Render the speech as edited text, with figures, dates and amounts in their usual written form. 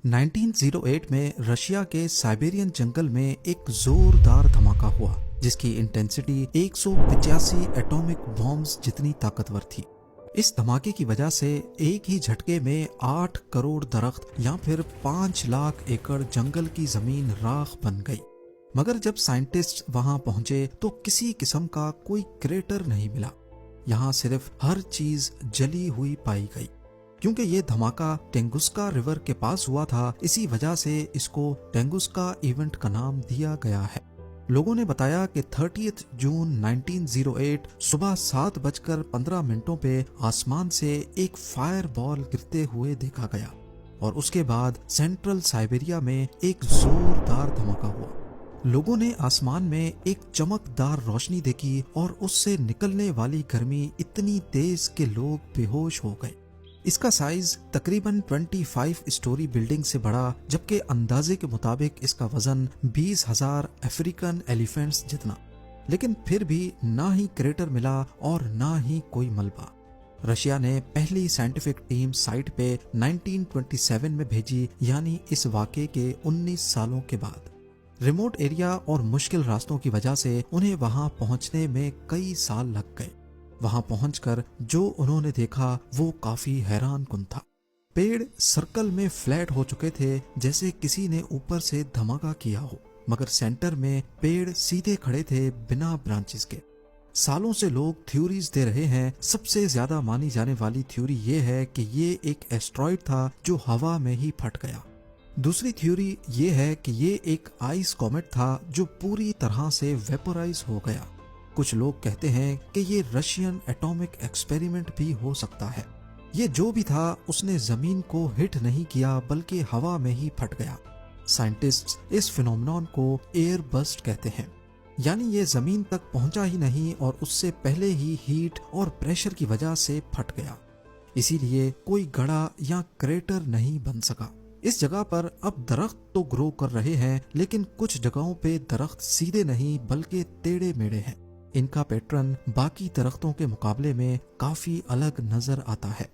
1908 में रशिया के साइबेरियन जंगल में एक जोरदार धमाका हुआ जिसकी इंटेंसिटी 185 एटॉमिक बॉम्ब्स जितनी ताकतवर थी। इस धमाके की वजह से एक ही झटके में 8 करोड़ दरख्त या फिर 5 लाख एकड़ जंगल की जमीन राख बन गई। मगर जब साइंटिस्ट वहां पहुंचे तो किसी किस्म का कोई क्रेटर नहीं मिला। यहाँ सिर्फ हर चीज जली हुई पाई गई। क्योंकि ये धमाका टेंगुस्का रिवर के पास हुआ था, इसी वजह से इसको टेंगुस्का इवेंट का नाम दिया गया है। लोगों ने बताया कि 30 जून 1908 सुबह 7:15 पे आसमान से एक फायर बॉल गिरते हुए देखा गया और उसके बाद सेंट्रल साइबेरिया में एक जोरदार धमाका हुआ। लोगों ने आसमान में एक चमकदार रोशनी देखी और उससे निकलने वाली गर्मी इतनी तेज कि लोग बेहोश हो गए। इसका साइज तकरीबन 25 स्टोरी बिल्डिंग से बड़ा, जबकि अंदाजे के मुताबिक इसका वजन 20,000 अफ्रीकन एलिफेंट्स जितना। लेकिन फिर भी ना ही क्रेटर मिला और ना ही कोई मलबा। रशिया ने पहली साइंटिफिक टीम साइट पे 1927 में भेजी, यानी इस वाक़े के 19 सालों के बाद। रिमोट एरिया और मुश्किल रास्तों की वजह से उन्हें वहां पहुंचने में कई साल लग गए। वहां पहुंचकर जो उन्होंने देखा वो काफी हैरान कुन था। पेड़ सर्कल में फ्लैट हो चुके थे, जैसे किसी ने ऊपर से धमाका किया हो, मगर सेंटर में पेड़ सीधे खड़े थे बिना ब्रांचेस के। सालों से लोग थ्योरीज दे रहे हैं। सबसे ज्यादा मानी जाने वाली थ्योरी ये है कि ये एक एस्ट्रॉइड था जो हवा में ही फट गया। दूसरी थ्योरी ये है कि ये एक आइस कॉमेट था जो पूरी तरह से वेपोराइज हो गया। कुछ लोग कहते हैं कि ये रशियन एटॉमिक एक्सपेरिमेंट भी हो सकता है। ये जो भी था उसने जमीन को हिट नहीं किया बल्कि हवा में ही फट गया। साइंटिस्ट्स इस फिनोमेनन को एयर बस्ट कहते हैं, यानी ये जमीन तक पहुंचा ही नहीं और उससे पहले ही हीट और प्रेशर की वजह से फट गया। इसीलिए कोई गड़ा या क्रेटर नहीं बन सका। इस जगह पर अब दरख्त तो ग्रो कर रहे हैं, लेकिन कुछ जगहों पे दरख्त सीधे नहीं बल्कि टेढ़े मेढ़े हैं। इनका पैटर्न बाकी दरख्तों के मुकाबले में काफी अलग नजर आता है।